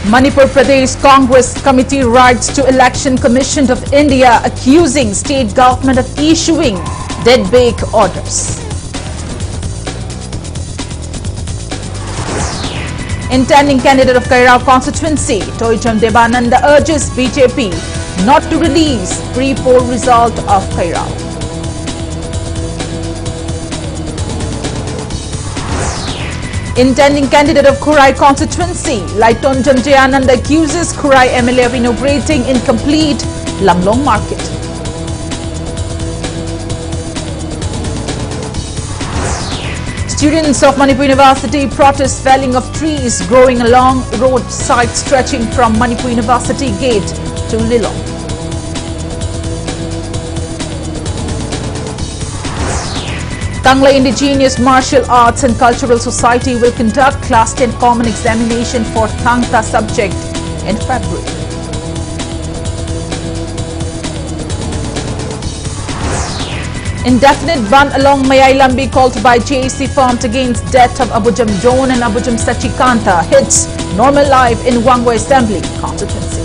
Manipur Pradesh Congress Committee writes to Election Commission of India accusing state government of issuing dead-bake orders. Intending candidate of Kairao constituency, THANGJAM Debananda urges BJP not to release pre-poll result of Kairao. Intending candidate of Khurai constituency, THANGJAM Debananda accuses Khurai MLA of inaugurating incomplete Lamlong market. Students of Manipur University protest felling of trees growing along roadside stretching from Manipur University gate to Lilong. Tangla Indigenous Martial Arts and Cultural Society will conduct Class 10 Common Examination for Thangta subject in February. Indefinite ban along Mayailambi called by JAC firms against death of Abujam John and Abujam Sachikanta hits normal life in Wangwa Assembly constituency.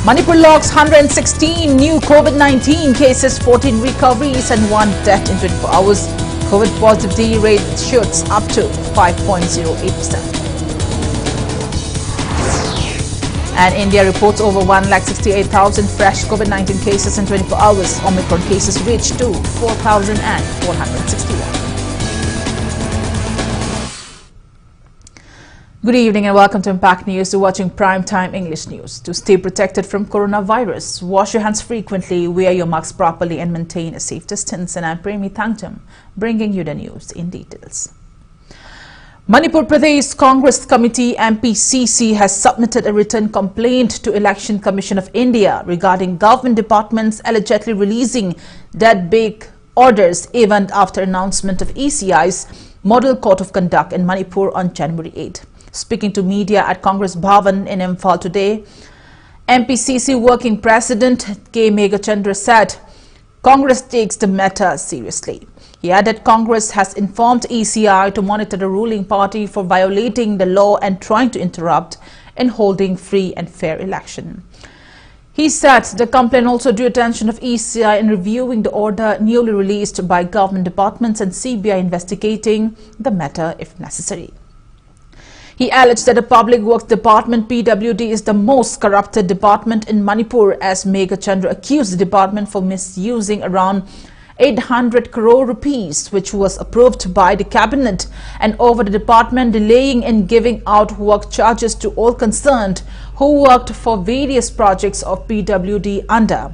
Manipur logs 116 new COVID-19 cases, 14 recoveries and 1 death in 24 hours. COVID positivity rate shoots up to 5.08%. And India reports over 1,68,000 fresh COVID-19 cases in 24 hours. Omicron cases reached to 4,461. Good evening and welcome to Impact News. You're watching Primetime English News. To stay protected from coronavirus, wash your hands frequently, wear your masks properly and maintain a safe distance. And I'm PREMI THANGJAM, bringing you the news in details. Manipur Pradesh Congress Committee MPCC has submitted a written complaint to Election Commission of India regarding government departments allegedly releasing dead-bake orders even after announcement of ECI's Model Code of Conduct in Manipur on January 8. Speaking to media at Congress Bhavan in Imphal today, MPCC Working President K. Meghachandra said Congress takes the matter seriously. He added Congress has informed ECI to monitor the ruling party for violating the law and trying to interrupt in holding free and fair election. He said the complaint also drew attention of ECI in reviewing the order newly released by government departments and CBI investigating the matter if necessary. He alleged that the Public Works Department PWD is the most corrupted department in Manipur, as Meghachandra accused the department for misusing around 800 crore rupees, which was approved by the cabinet, and over the department delaying in giving out work charges to all concerned who worked for various projects of PWD under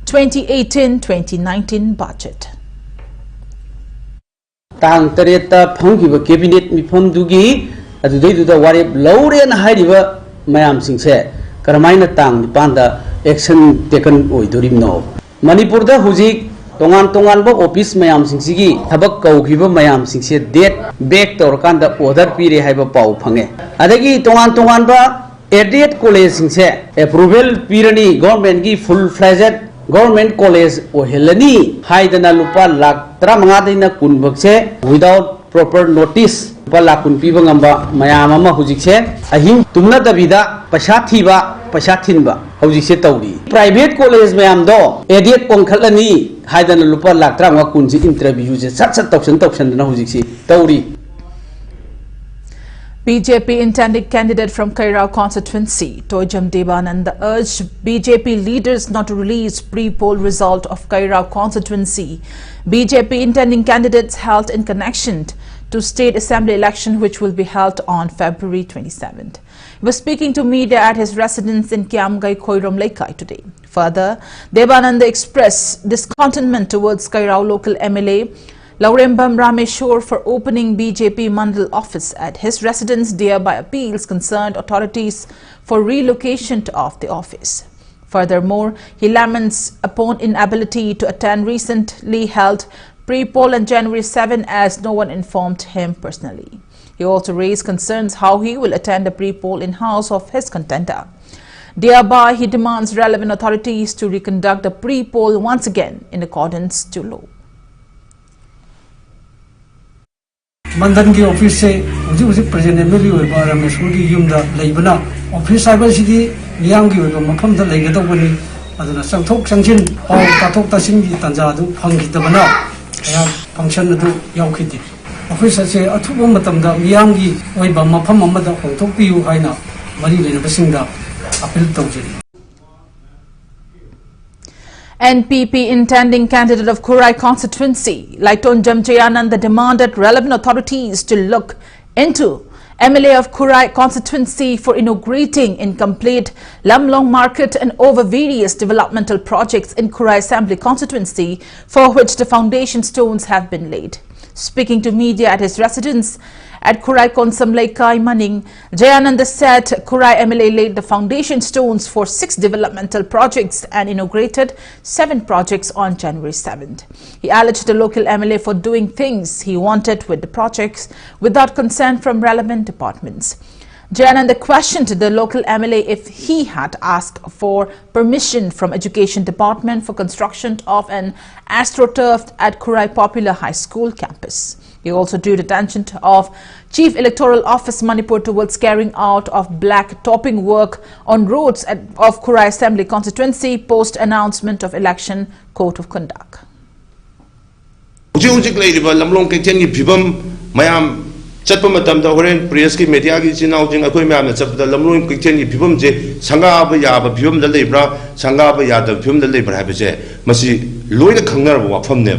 2018-2019 budget. Tang tareta phangkiba cabinet mifam dugi adudaiduda warib lauren hairiba mayam singse karamaina tang dipanda action taken oidorimno Manipur da hujik tongan ba office mayam singsigi thabak kaugiba mayam singse date back torkanda order pire haiba pau phange adagi tongan ba added college singse approval pirani government gi full fledged government college ohelani haidana lupa lakh 35 daina kunbakse without proper notice lupa lakh kun piba ngamba mayam ama hujikse ahim tumna dabida pasha thiba pasha thinba hujikse tawri private college mayam do added konkhalani haidana lupa lakh 35 kunji interview je sat tausan na hujikse tawri. BJP intending candidate from Kairao constituency, THANGJAM Debananda, urged BJP leaders not to release pre-poll result of Kairao constituency. BJP intending candidates held in connection to state assembly election, which will be held on February 27th. He was speaking to media at his residence in Kiamgai, Khoirom Laikai today. Further, Debananda expressed discontentment towards Kairao local MLA Laurembam Rameshwar for opening BJP Mandal office at his residence, thereby appeals concerned authorities for relocation of the office. Furthermore, he laments upon inability to attend recently held pre-poll on January 7 as no one informed him personally. He also raised concerns how he will attend a pre-poll in house of his contender. Thereby, he demands relevant authorities to reconduct a pre-poll once again in accordance to law. Mandan ki office se uji present MLA oi ba Rameshwar ki yum da leibana office cyber city miyam ki oi ba mafam da leiga da bani aduna sangthok sangchin aw tathok tasing ki tanja du phangki da bana ya function du yaukhiti office se athuba matam da miyam ki oi ba mafam amada hongthok piu haina mari lena basinga appeal tawjiri. NPP intending candidate of Kurai constituency, like THANGJAM Jayananda, demanded relevant authorities to look into MLA of Kurai constituency for inaugurating incomplete Lamlong market and over various developmental projects in Kurai assembly constituency for which the foundation stones have been laid. Speaking to media at his residence at Kurai Konsam Laikai Maning, Jayananda said Kurai MLA laid the foundation stones for 6 developmental projects and inaugurated 7 projects on January 7th. He alleged the local MLA for doing things he wanted with the projects without consent from relevant departments. Jayananda questioned the local MLA if he had asked for permission from Education Department for construction of an astroturf at Kurai Popular High School campus. He also drew the attention of Chief Electoral Office Manipur towards carrying out of black topping work on roads of Kurai Assembly constituency post announcement of election code of conduct. Chatpa matamda horen press ki media ki chinau jing akoi myam na chapda lamlong kitchen ki phibum je sanga ba ya ba phibum da lebra sanga ba ya da phibum da lebra ha je masi loina khangnar ba wafam ne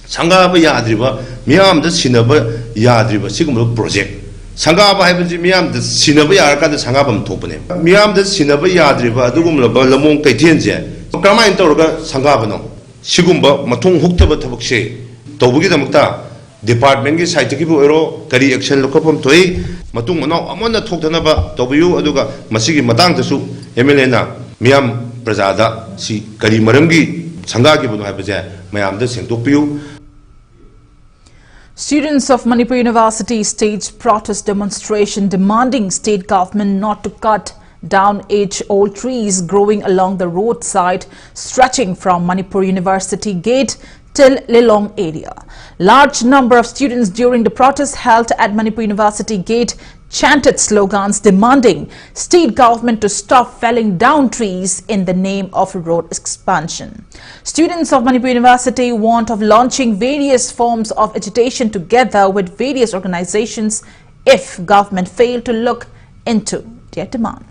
sanga ba ya adriba myam da sinaba ya adriba sigum project sanga ba ha ba ji myam da sinaba ya ka da sanga bam thopne myam da sinaba ya adriba adugum la ba lamong kitchen je kama in torga sanga ba no sigum ba mathong hukta ba thabak se tobugi damakta Department ki side ki buero kari action lokopam toi matung mano amona thokdana tobu aduga masigi matang tasu MLA na miam prajada si kari maramgi sanga ki bunu habaje mayam da sengtokpiu. Students of Manipur University staged protest demonstration demanding state government not to cut down age-old trees growing along the roadside stretching from Manipur University gate till Lilong area. Large number of students during the protest held at Manipur University gate chanted slogans demanding state government to stop felling down trees in the name of road expansion. Students of Manipur University warned of launching various forms of agitation together with various organizations if government failed to look into their demand.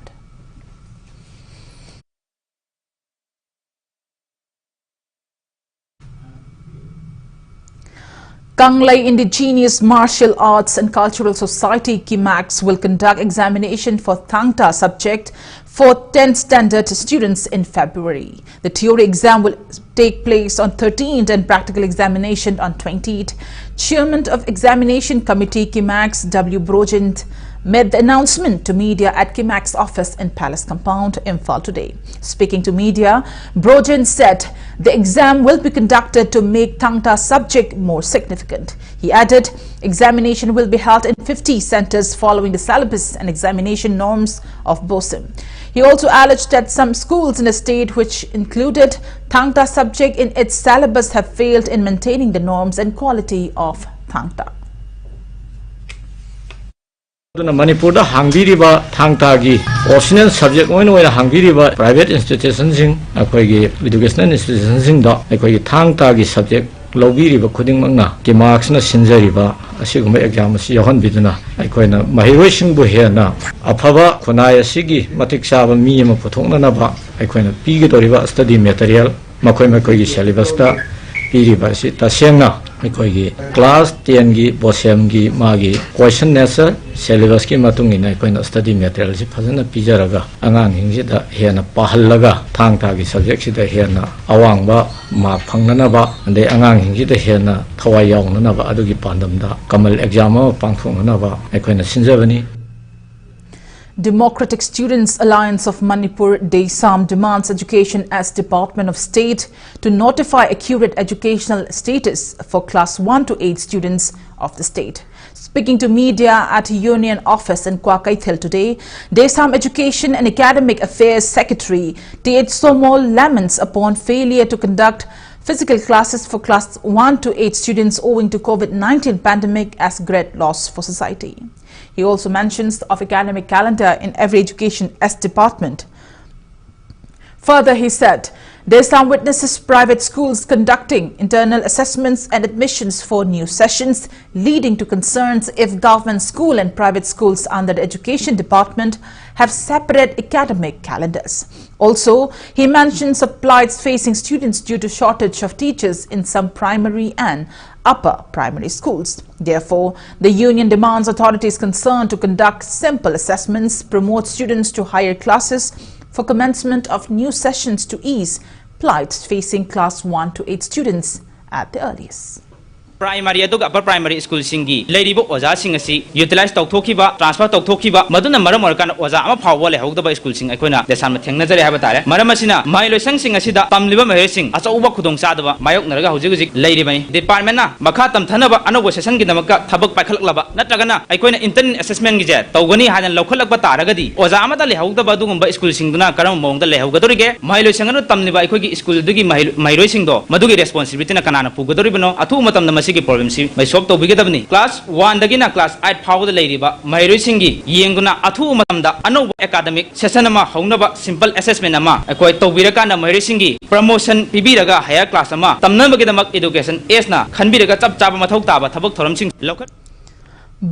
Kanglai Indigenous Martial Arts and Cultural Society KIMAX will conduct examination for Thangta subject for 10th standard students in February. The theory exam will take place on 13th and practical examination on 20th. Chairman of Examination Committee KIMAX W. Brojant made the announcement to media at KIMAX office in Palace Compound, Imphal today. Speaking to media, Brojant said the exam will be conducted to make Thangta subject more significant. He added, examination will be held in 50 centers following the syllabus and examination norms of BOSIM. He also alleged that some schools in the state which included Thangta subject in its syllabus have failed in maintaining the norms and quality of Thangta. Manipur da hangbiriba thangta gi optional subject oina hangbiriba private institutions sing akoi educational institutions sing da akoi thangta gi subject lobiriba khuding mangna ki marks na sinjariba asiguma exam si yohan biduna akoi na mahiroi sing bu he na aphaba khunai asigi matik saba mi ma puthongna na ba akoi na pi gi doriba study material makoi gi syllabus ta piriba si tasengna akoi class 10 gi bosem gi magi question answer syllabus ki matung ina koina study material si phajana pijaraga angang hingji da hena pahallaga thangta gi subject si da hena awangba ma phangnana ba ande angang hingji da hena thawai yawnana ba adugi pandam da kamal exam ma pangthongna ba koina sinjabani. Democratic Students Alliance of Manipur DESAM demands Education as Department of State to notify accurate educational status for class 1 to 8 students of the state. Speaking to media at Union Office in Kwakaithil today, DESAM Education and Academic Affairs Secretary T.H. Somol laments upon failure to conduct physical classes for class 1 to 8 students owing to COVID-19 pandemic as great loss for society. He also mentions of academic calendar in every education S department. Further, he said, there some witnesses private schools conducting internal assessments and admissions for new sessions, leading to concerns if government school and private schools under the education department have separate academic calendars. Also, he mentions of plights facing students due to shortage of teachers in some primary and upper primary schools. Therefore, the union demands authorities concerned to conduct simple assessments, promote students to higher classes for commencement of new sessions to ease plights facing class 1 to 8 students at the earliest. Primary and upper primary school singi lady book was asking us utilize Tokiba, transfer Tokiba, Maduna Maramorkan was a power hold by school sing Aquina, the San Matanga Habatare, Maramasina, Milo Sing Asida, Tamliba Racing, as over Kudong Sadava, Mayok Naga, Lady May, Departmenta, Makatam Tanaba, and was a Sanginamaka, Tabak Pakalaba, Natagana, Aquina Intern Assessment Gizet, Togoni had a local Bataragadi, was Amadali hold the Badum by school singuna, Karamong, the Lehogadorige, Milo Sangano Tamliba school Dugi, my racing door, Madugi responsibility in a Kanana Pugodoribano, Atumatam the problems my shop to big class 1 dagina class 8 power the lady ba my singi yenguna athu matamda ano academic session ama honaba simple assessment ama akoi to biraka na my singi promotion pibiraga higher class ama tamna magidamak education esna khanbiraga chap chap mathau taba thabak thoram sing local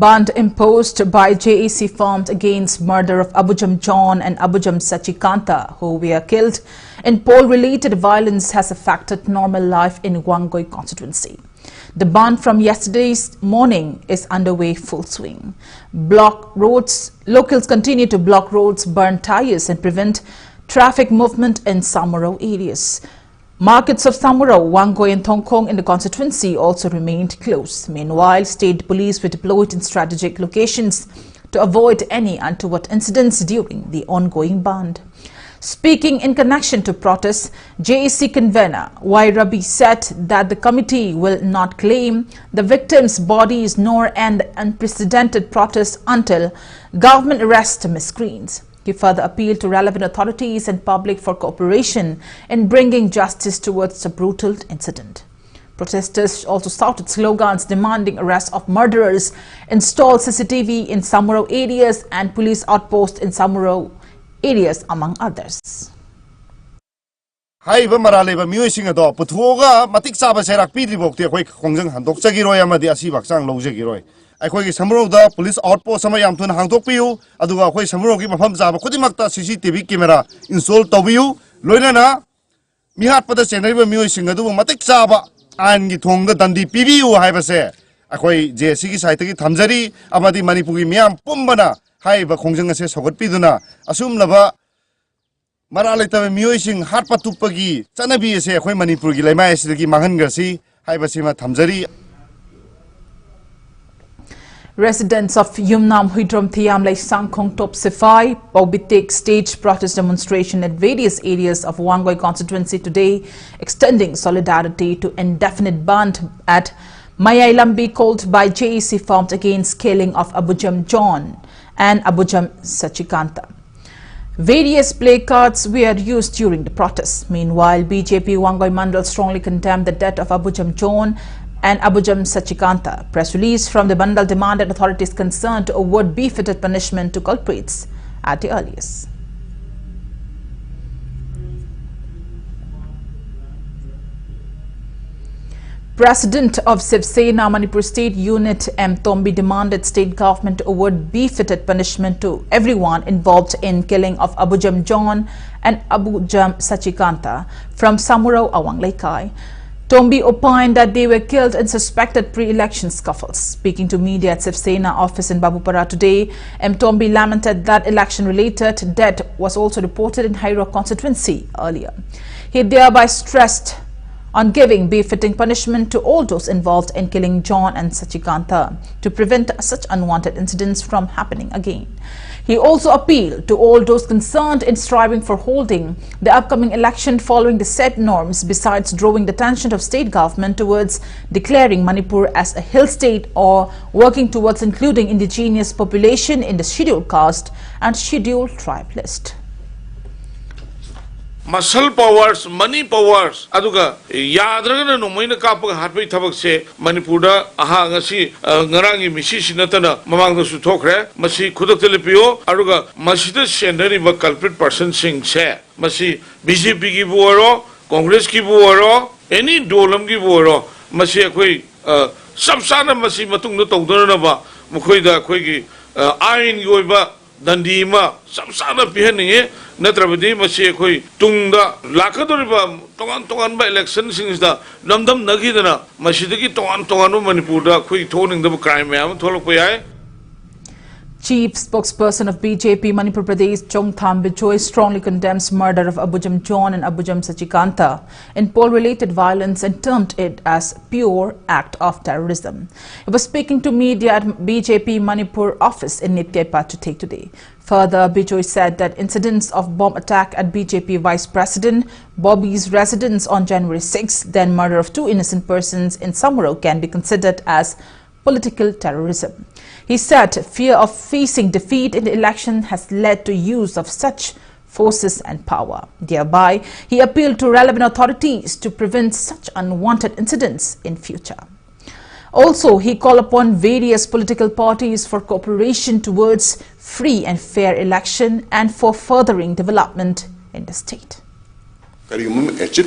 Bond imposed by JAC formed against murder of Abujam John and Abujam Sachikanta, who were killed in poll-related violence, has affected normal life in Wangoi constituency. The bond from yesterday's morning is underway full swing. Block roads, locals continue to block roads, burn tires and prevent traffic movement in Samuro areas. Markets of Samuro, Wangoi and Thongkong in the constituency also remained closed. Meanwhile, state police were deployed in strategic locations to avoid any untoward incidents during the ongoing band. Speaking in connection to protests, JAC convener Y. Rabi said that the committee will not claim the victims' bodies nor end unprecedented protests until government arrests miscreants. He further appealed to relevant authorities and public for cooperation in bringing justice towards the brutal incident. Protesters also shouted slogans demanding arrest of murderers, install CCTV in Samuro areas and police outposts in Samuro areas, among others. Haiba Maraleva Musing a dog, Putuga, Matik Saba Serak Pidibok, the Quake Kongan, and Dr. Giroy, Amadi Asibak Sang Logiroi. I quake Samuro, the police outpost, Samayam to Hangtopio, Adua, Samuro, give a Hamza, Kodimakta CCTV camera, install Tobiu, Loinana, Mihat Patas and River Musing, Adu, Matik Saba, and Gitonga Dandi PBU, Haibase. I quake JSC Saitaki Tanzari, Amadi Manipuri Miam, Pumbana. Haiba Kongjang says Hogot Piduna, assume lava Maralita Musing, Harpatupagi, Sanabi say Manipuri, Lema Siki Mahangasi, Haibasima Tamzari. Residents of Yumnam Huidrom Thiam Lai Sangkong Top Sifai, Bobitik staged protest demonstration at various areas of Wangoi constituency today, extending solidarity to indefinite band at Mayailambi called by JAC formed against killing of Abujam John and Abujam Sachikanta. Various placards were used during the protests. Meanwhile, BJP Wangoi Mandal strongly condemned the death of Abujam John and Abujam Sachikanta. Press release from the Mandal demanded authorities concerned to award befitted punishment to culprits at the earliest. President of Shiv Sena Manipur State Unit M. Tombi demanded state government to award befitted punishment to everyone involved in killing of Abujam John and Abujam Sachikanta from Samuro Awang Laikai. Tombi opined that they were killed in suspected pre-election scuffles. Speaking to media at Shiv Sena office in Babupara today, M. Tombi lamented that election-related death was also reported in Hairo constituency earlier. He thereby stressed on giving befitting punishment to all those involved in killing John and Sachikanta to prevent such unwanted incidents from happening again. He also appealed to all those concerned in striving for holding the upcoming election following the set norms, besides drawing the attention of state government towards declaring Manipur as a hill state or working towards including indigenous population in the scheduled caste and scheduled tribe list. muscle powers, money powers, aduga yadragana no moina kapaga hatpai thabak se Manipurda aha ngasi ngarangi misi sinatana mamangda su thokre masi khudak telepiyo aduga masida sendari ba culprit person sing se masi BJP ki buoro Congress ki buoro any dolam ki buoro masi akhoi sabsana masi matung no tawdana ba mukhoi da khoi ki ain gi oiba Dandima, Samsana Pihaning, Natrabadi, Masi, Tunda, Lakadoriba, Tongan by election since the Namdam Nagidana, Mashidaki Tonganu Manipur, quick toning the crime, Tolopai. Chief spokesperson of BJP Manipur Pradesh Chongtham Bijoy strongly condemns murder of Abujam John and Abujam Sachikanta in poll-related violence and termed it as pure act of terrorism. He was speaking to media at BJP Manipur office in Nitya Pachute today. Further, Bijoy said that incidents of bomb attack at BJP Vice President Bobby's residence on January 6, then murder of 2 innocent persons in Samaro can be considered as political terrorism. He said fear of facing defeat in the election has led to use of such forces and power. Thereby, he appealed to relevant authorities to prevent such unwanted incidents in future. Also, he called upon various political parties for cooperation towards free and fair election and for furthering development in the state. Civilization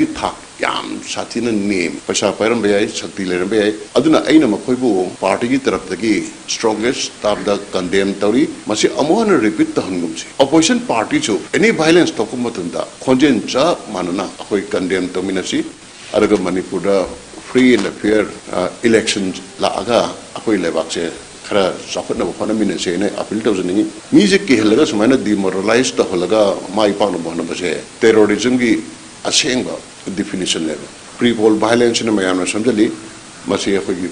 thak yam sathina name paisa pairam bayai shakti leram bayai aduna aina makhoibu party gi taraf dagi strongest tabda condemn tauri masi amona repeat ta hangum si opposition party chu any violence tokum matunda khonjen cha manana khoi condemn tominasi araga Manipur da free and fair elections la aga khoi lebak che khara sapna bhana min se ne appeal to jani music ki helaga sumaina demoralize to holaga mai pa no bhana base terrorism gi asengba definition level pre-poll violence in Mayana Samjali must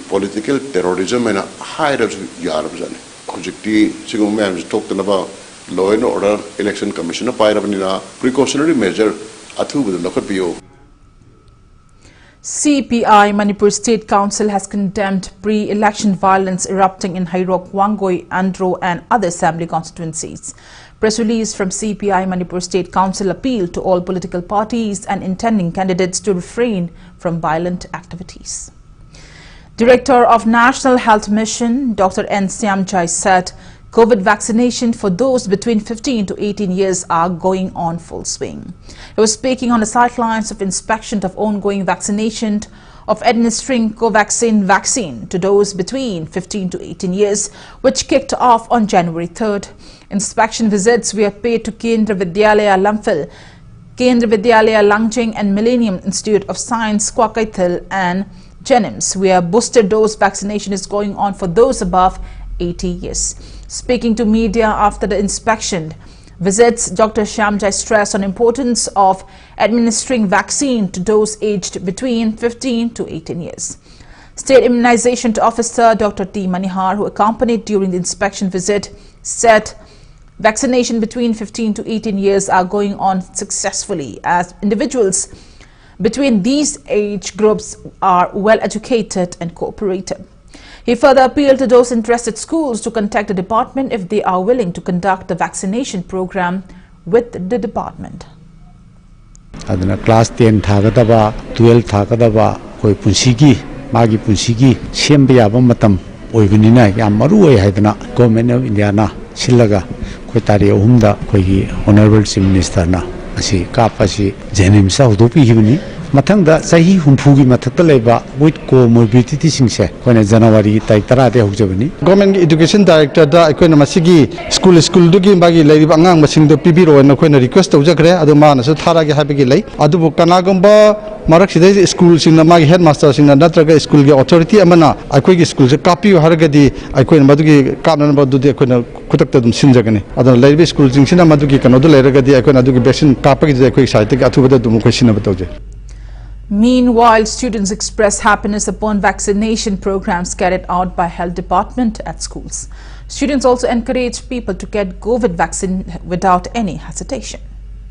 political terrorism and a higher Yarabzan. Objective Sigum talked about law and order election commission of Pyramina precautionary measure Athu with the local PO. CPI Manipur State Council has condemned pre-election violence erupting in Hairok, Wangoi, Andro and other assembly constituencies. Press release from CPI Manipur State Council appealed to all political parties and intending candidates to refrain from violent activities. Director of National Health Mission, Dr. N. Siamchai said COVID vaccination for those between 15 to 18 years are going on full swing. He was speaking on the sidelines of inspection of ongoing vaccination of administering Covaxin vaccine to those between 15 to 18 years, which kicked off on January 3rd. Inspection visits were paid to Kendra Vidyalaya Lamphil, Kendra Vidyalaya Langjing and Millennium Institute of Science, Kwakaithil and Jenims, where booster dose vaccination is going on for those above 80 years. Speaking to media after the inspection visits, Dr. Shyamjai stressed on importance of administering vaccine to those aged between 15 to 18 years. State Immunization Officer Dr. T. Manihar, who accompanied during the inspection visit, said vaccination between 15 to 18 years are going on successfully as individuals between these age groups are well educated and cooperative. He further appealed to those interested schools to contact the department if they are willing to conduct the vaccination program with the department. Adana class 10 thagadaba 12 thagadaba koi punsigi magi punsigi semba yaba matam oibunina yam maru oi haidana government of India na silaga koi tari ahumda koi honorable chief minister na asi kapasi jenim sa hudopi hibuni mathangda sahi humpugi mathakta leba with comorbidity singse kone January tai tarade hojabani government education director da koina masigi school dugi bagi lei angang masing do pibiro na koina request tawjakre adu ma na su tharagi habigi lei adu bu kanagamba marak sidai school sing na magi headmaster sing na natraga school ge authority amana akoi gi school se copy haragadi akoina madugi kapna ba du de koina kutakta dum sinjagane adu lei school sing sina madugi kano du leragadi akoina adu vaccine kapagi je akoi site ge athubada dum ko sina batawje. Meanwhile, students express happiness upon vaccination programs carried out by Health Department at schools. Students also encourage people to get COVID vaccine without any hesitation.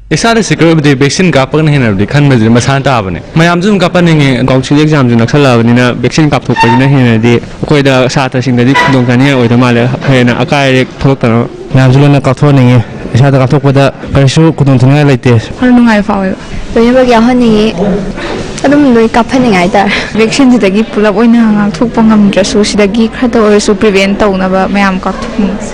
Isa security vaccine kapan hina di kan mazir masanta abane mayam jum kapan ngi council exam jum naksala abani vaccine kap thok pajina hina di koi da sata sing da di dong kani oi da male hena akai thok ta mayam jum na ka thon ngi ꯏꯁꯥꯗ ꯀꯥꯞꯊꯣꯛꯄꯗ ꯀꯔꯤꯁꯨ ꯈꯨꯗꯣꯡꯊꯤꯅꯤꯡꯉꯥꯏ ꯂꯩꯇꯦ ꯈꯔ ꯅꯨꯡꯉꯥꯏ ꯐꯥꯎꯋꯦꯕ ꯂꯣꯏꯅꯃꯛ ꯌꯥꯎꯍꯟꯅꯤꯡꯉꯤ ꯑꯗꯨꯝ ꯂꯣꯏ ꯀꯥꯞꯍꯟꯅꯤꯡꯉꯥꯏ ꯍꯥꯏꯇꯥꯔꯦ ꯚꯦꯛꯁꯤꯟꯁꯤꯗꯒꯤ ꯄꯨꯂꯞ ꯑꯣꯏꯅ ꯉꯥꯛꯊꯣꯛꯄ ꯉꯝꯗ꯭ꯔꯁꯨ ꯁꯤꯗꯒꯤ ꯈꯔꯇ ꯑꯣꯏꯔꯁꯨ ꯄ꯭ꯔꯤꯚꯦꯟ ꯇꯧꯅꯕ ꯃꯌꯥꯝ ꯀꯥꯞꯊꯣꯛꯅꯤꯡꯉꯤ.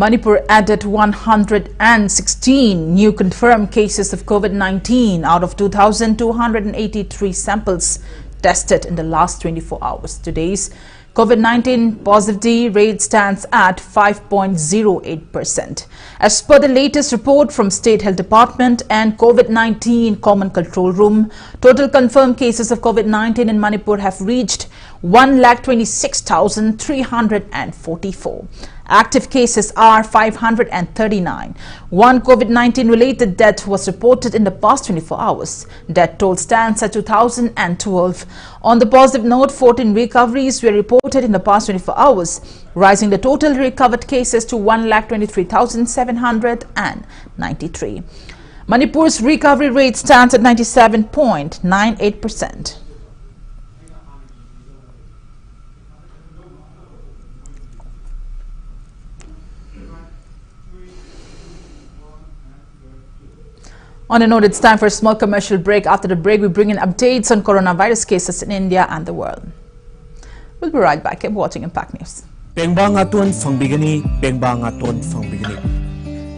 Manipur added 116 new confirmed cases of COVID-19 out of 2,283 samples tested in the last 24 hours. Today's COVID-19 positivity rate stands at 5.08%. As per the latest report from State Health Department and COVID-19 Common Control Room, total confirmed cases of COVID-19 in Manipur have reached 1,26,344. Active cases are 539. One COVID-19 related death was reported in the past 24 hours. Death toll stands at 2,012. On the positive note, 14 recoveries were reported in the past 24 hours, rising the total recovered cases to 1,23,793. Manipur's recovery rate stands at 97.98%. On a note, it's time for a small commercial break. After the break, we bring in updates on coronavirus cases in India and the world. We'll be right back. Keep watching Impact News. Pengbang aton fangbigani, pengbang aton fangbigani.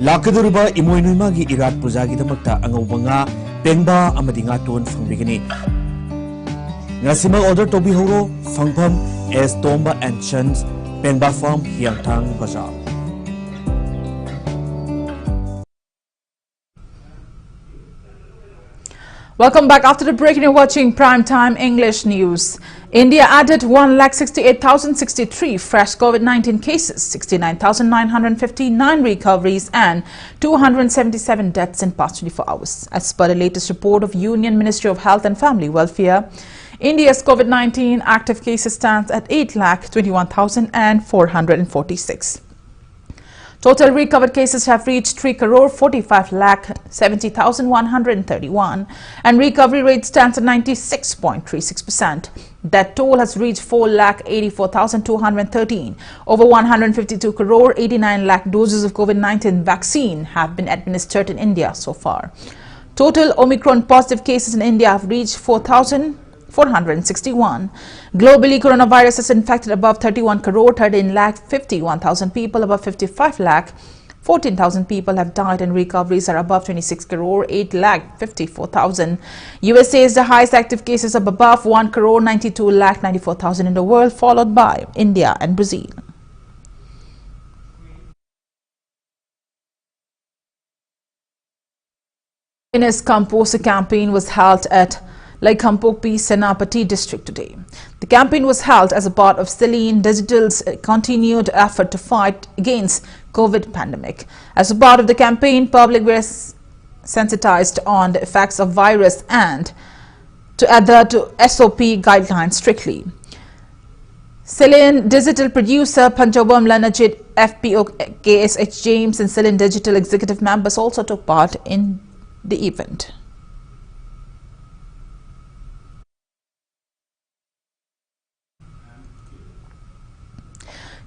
Lakaduriba imoinumagi irat pujagi damakta angawanga pengba amadi aton fangbigani. Ngasima order to be horo fangpam as Tomba and Chans Pengba Farm Hyangtang Bazaar. Welcome back. After the break, you're watching Primetime English News. India added 1,68,063 fresh COVID-19 cases, 69,959 recoveries and 277 deaths in past 24 hours. As per the latest report of Union Ministry of Health and Family Welfare, India's COVID-19 active cases stands at 8,21,446. Total recovered cases have reached 3,45,70,131 and recovery rate stands at 96.36%. Death toll has reached 4,84,213. Over 152 crore 89 lakh doses of COVID-19 vaccine have been administered in India so far. Total Omicron positive cases in India have reached 4,461. Globally, coronavirus has infected above 31 crore 13 lakh 51,000 people, above 55 lakh 14,000 people have died and recoveries are above 26 crore 8 lakh 54,000. USA is the highest active cases of above 1 crore 92 lakh 94,000 in the world, followed by India and Brazil. Cleanliness Composter campaign was held at Laikhampokpi Senapati district today. The campaign was held as a part of Celine Digital's continued effort to fight against COVID pandemic. As a part of the campaign, public were sensitized on the effects of virus and to adhere to SOP guidelines strictly. Celine Digital producer Panjobam Lanajit, FPO KSH James and Celine Digital executive members also took part in the event.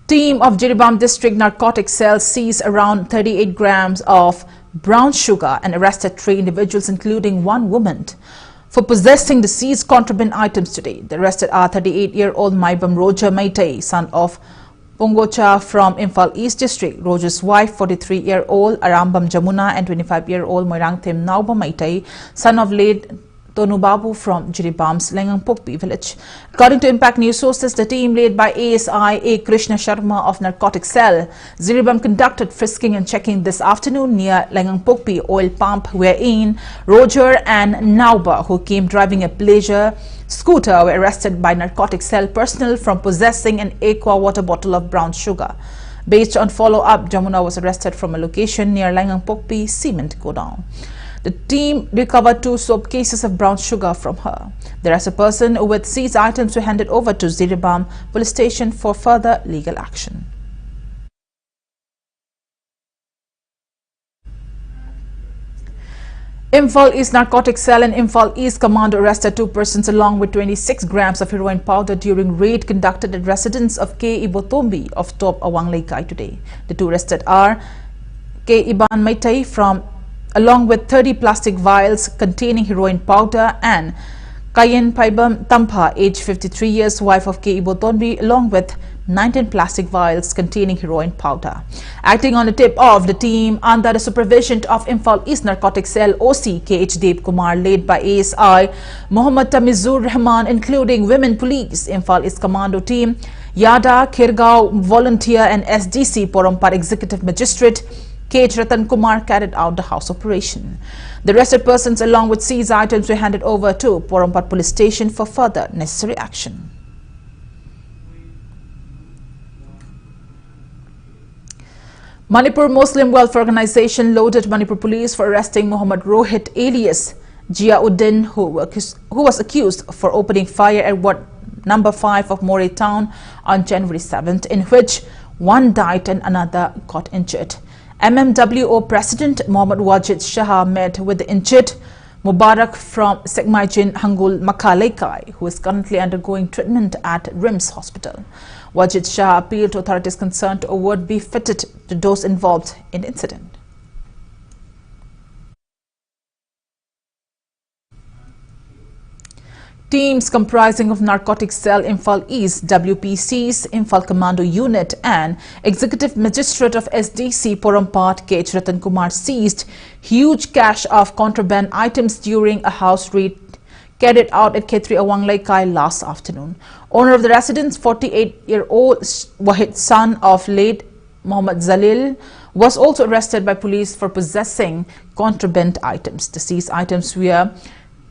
Team of Jiribam District Narcotics Cell seized around 38 grams of brown sugar and arrested 3 individuals, including 1 woman, for possessing the seized contraband items today. The arrested are 38-year-old Maibam Roger Maitei, son of Pongocha from Imphal East District, Roger's wife, 43-year-old Arambam Jamuna, and 25-year-old Moirangthim Nauba Maitei, son of late Tonubabu from Jiribam's Lengangpokpi village. According to Impact News sources, the team led by ASI A. Krishna Sharma of Narcotic Cell, Jiribam conducted frisking and checking this afternoon near Lengangpokpi oil pump, wherein Roger and Nauba, who came driving a pleasure scooter, were arrested by Narcotic Cell personnel from possessing an aqua water bottle of brown sugar. Based on follow-up, Jamuna was arrested from a location near Lengangpokpi cement godown. The team recovered 2 soap cases of brown sugar from her. The arrested person with seized items were handed over to Jiribam police station for further legal action. Imphal East Narcotics Cell and Imphal East Commando arrested 2 persons along with 26 grams of heroin powder during raid conducted at residence of K. Ibotombi of Top Awang Laikai today. The 2 arrested are K. Iban Maitai along with 30 plastic vials containing heroin powder, and Kayen Paibam Tampa, age 53 years, wife of K. Ibotombi, along with 19 plastic vials containing heroin powder. Acting on the tip of the team under the supervision of Imphal East Narcotics Cell OC KH Dev Kumar, led by ASI Mohammad Tamizur Rahman, including women police, Imphal East Commando team, Yada Kirgao volunteer and SDC Porampar executive magistrate KH Ratan Kumar carried out the house operation. The arrested persons along with seized items were handed over to Porampar police station for further necessary action. Manipur Muslim Welfare Organization loaded Manipur police for arresting Muhammad Rohit alias Jiauddin, who was accused for opening fire at Ward number 5 of Moray town on January 7th, in which one died and another got injured. MMWO President Mohammad Wajid Shah met with the injured Mubarak from Sekmaijin Hangul Makalaikai, who is currently undergoing treatment at RIMS Hospital. Wajid Shah appealed to authorities concerned to award be fitted to those involved in the incident. Teams comprising of Narcotics Cell Imphal East, WPC's Imphal Commando Unit and Executive Magistrate of SDC Porampar KH Ratan Kumar seized huge cache of contraband items during a house raid carried out at K3 Awang Laikai last afternoon. Owner of the residence, 48-year-old Wahid, son of late Muhammad Zalil, was also arrested by police for possessing contraband items. The seized items were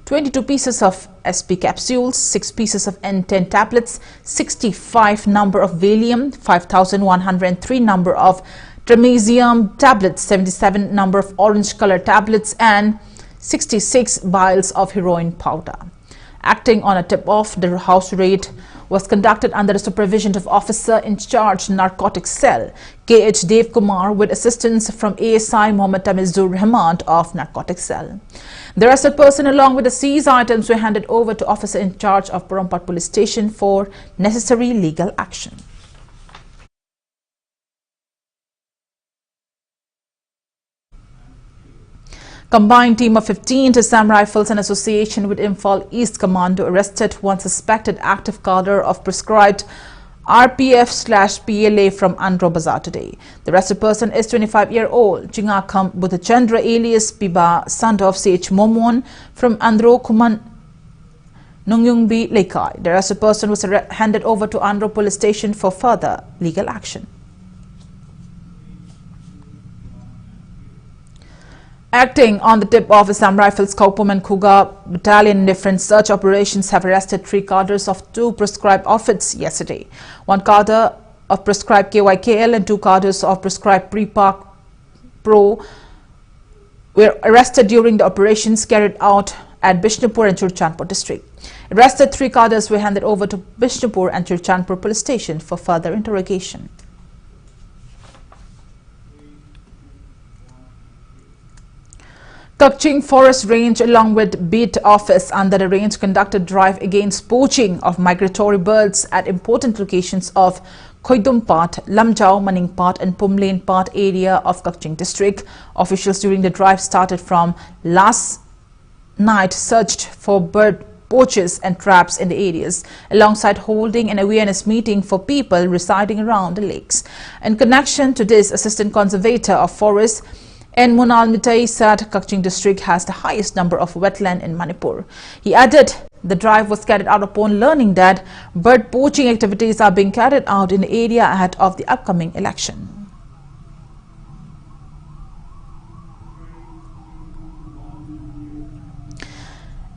22 pieces of SP capsules, 6 pieces of N10 tablets, 65 number of Valium, 5,103 number of Tremesium tablets, 77 number of orange color tablets, and 66 vials of heroin powder. Acting on a tip-off, the house raid was conducted under the supervision of Officer in Charge Narcotics Cell KH Dev Kumar with assistance from ASI Mohammad Tamizur Rahman of Narcotics Cell. The arrested person along with the seized items were handed over to Officer in Charge of Porampar Police Station for necessary legal action. Combined team of 15 Assam Rifles in association with Imphal East Commando arrested one suspected active cadre of prescribed RPF/PLA from Andhra Bazar today. The arrested person is 25-year-old Chingakam Buddhachandra alias Piba, son of CH Momon from Andhra Kuman Nungyungbi Laikai. The arrested person was handed over to Andhra Police Station for further legal action. Acting on the tip of Assam Rifles Kaupum and Kuga Battalion in different search operations have arrested 3 cadres of 2 prescribed outfits yesterday. 1 cadre of prescribed KYKL and 2 cadres of prescribed Pre-Park Pro were arrested during the operations carried out at Bishnupur and Churchandpur district. Arrested 3 cadres were handed over to Bishnupur and Churchandpur police station for further interrogation. Kakching Forest Range along with Beat Office under the range conducted drive against poaching of migratory birds at important locations of Khoidum Part, Lamjao, Maning Part and Pumlane Part area of Kakching district. Officials during the drive started from last night searched for bird poachers and traps in the areas, alongside holding an awareness meeting for people residing around the lakes. In connection to this, Assistant Conservator of Forests and Munal Mitai said Kakching district has the highest number of wetland in Manipur. He added the drive was carried out upon learning that bird poaching activities are being carried out in the area ahead of the upcoming election.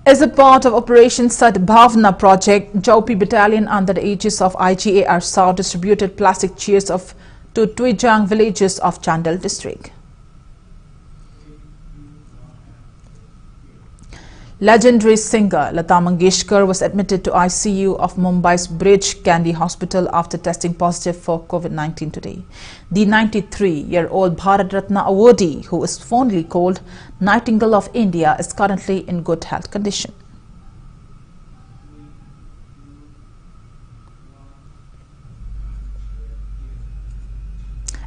As a part of Operation Sadbhavna project, Jaupi Battalion under the aegis of IGA South distributed plastic chairs to Twijang villages of Chandel district. Legendary singer Lata Mangeshkar was admitted to ICU of Mumbai's Bridge Gandhi Hospital after testing positive for COVID-19 today. The 93-year-old Bharat Ratna awardee, who is fondly called Nightingale of India, is currently in good health condition.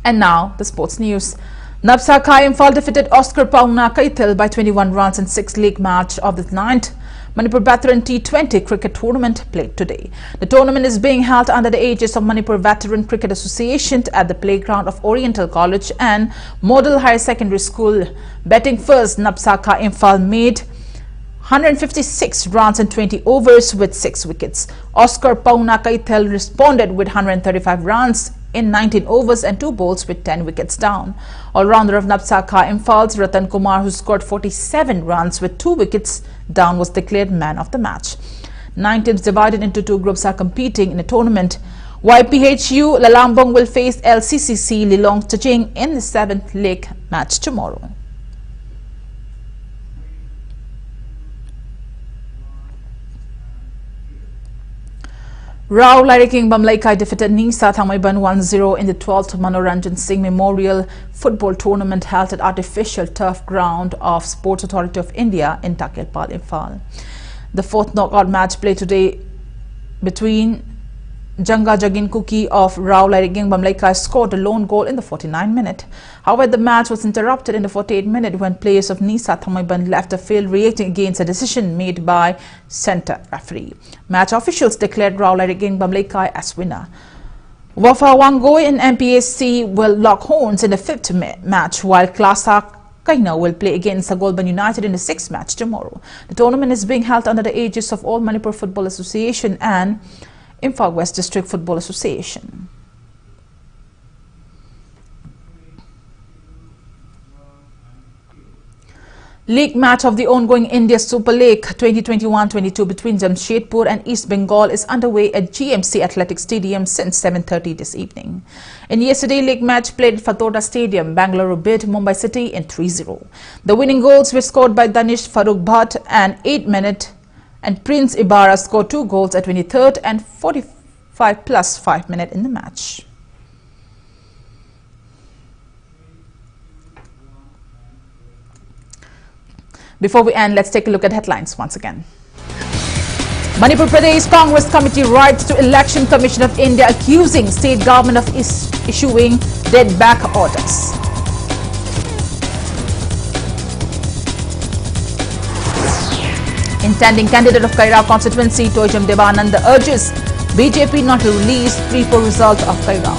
And now, the sports news. Nabsa Imphal defeated Oscar Pauna Kaitel by 21 runs in 6th league match of the 9th Manipur Veteran T20 cricket tournament played today. The tournament is being held under the aegis of Manipur Veteran Cricket Association at the playground of Oriental College and Model Higher Secondary School. Batting first, Nabsa Imphal made 156 runs in 20 overs with 6 wickets. Oscar Pauna Kaitel responded with 135 runs in 19 overs and 2 balls with 10 wickets down. All-rounder of Nabsa Imphal's Ratan Kumar, who scored 47 runs with 2 wickets down, was declared man of the match. 9 teams divided into 2 groups are competing in the tournament. YPHU Lalambong will face LCCC Lilong Tajing in the 7th leg match tomorrow. Rao Lariking Bamlaikai defeated Nisa Thangmaiban 1-0 in the 12th Manoranjan Singh Memorial Football Tournament held at artificial turf ground of Sports Authority of India in Takelpal, Imphal. The 4th knockout match played today between Janga Jagin Kuki of Rao Lariking Bamlaikai scored a lone goal in the 49th minute. However, the match was interrupted in the 48th minute when players of Nisa Thangmaiban left the field reacting against a decision made by centre referee. Match officials declared Rao Lariking Bamlaikai as winner. Wafa Wangoi and MPSC will lock horns in the 5th match, while Klasa Kaina will play against Sagolban United in the 6th match tomorrow. The tournament is being held under the aegis of All Manipur Football Association and Imphal West District Football Association. League match of the ongoing India Super League 2021-22 between Jamshedpur and East Bengal is underway at GMC Athletic Stadium since 7:30 this evening. In yesterday's league match played at Fatorda Stadium, Bangalore beat Mumbai City in 3-0. The winning goals were scored by Danish Farooq Bhatt and 8 minute, and Prince Ibarra scored 2 goals at 23rd and 45 plus 5 minute in the match. Before we end, let's take a look at headlines once again. Manipur Pradesh Congress Committee writes to Election Commission of India accusing state government of issuing dead back orders. Intending candidate of Kaira constituency, THANGJAM Devananda urges BJP not to release pre-poll result of Kaira.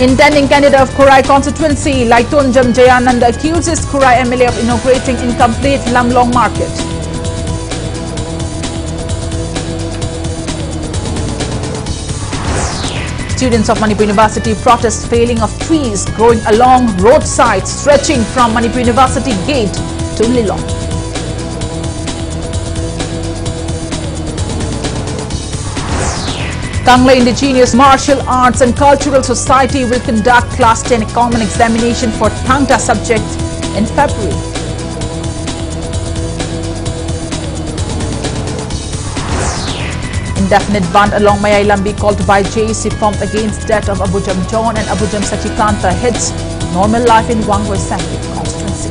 Intending candidate of Kurai constituency, THANGJAM Jayananda accuses Kurai MLA of inaugurating incomplete Lamlong market. Students of Manipur University protest felling of trees growing along roadsides stretching from Manipur University gate to Lilong. Kangla Indigenous Martial Arts and Cultural Society will conduct Class 10 Common Examination for Thangta subject in February. Indefinite band along Mayailambi called by JC formed against death of Abujam John and Abujam Sachikanta hits normal life in Wangoi Assembly constituency.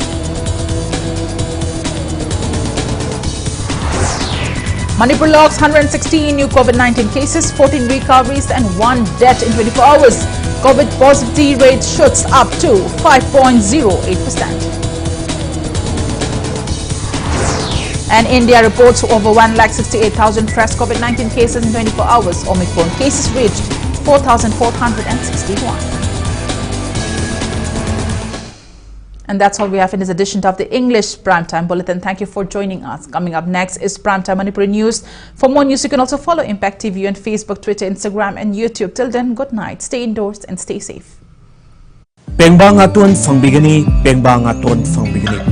Manipur logs 116 new COVID-19 cases, 14 recoveries and 1 death in 24 hours. COVID positivity rate shoots up to 5.08%. And India reports over 1,68,000 fresh COVID-19 cases in 24 hours. Omicron cases reached 4,461. And that's all we have in this edition of the English Primetime Bulletin. Thank you for joining us. Coming up next is Primetime Manipuri News. For more news, you can also follow Impact TV on Facebook, Twitter, Instagram and YouTube. Till then, good night. Stay indoors and stay safe. Pengbang aton fangbigani, pengbang aton fangbigani.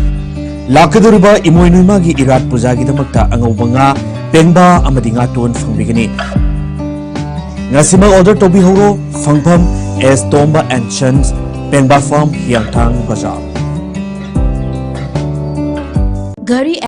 Lakaduriba imoinumagi irat pujagi damakta angawanga pengba amadi ngaton fangbigani. Ngasima order tobi horo fangpam as Tomba and Chans Pengba Farm Hiangthang Bazaar. Gari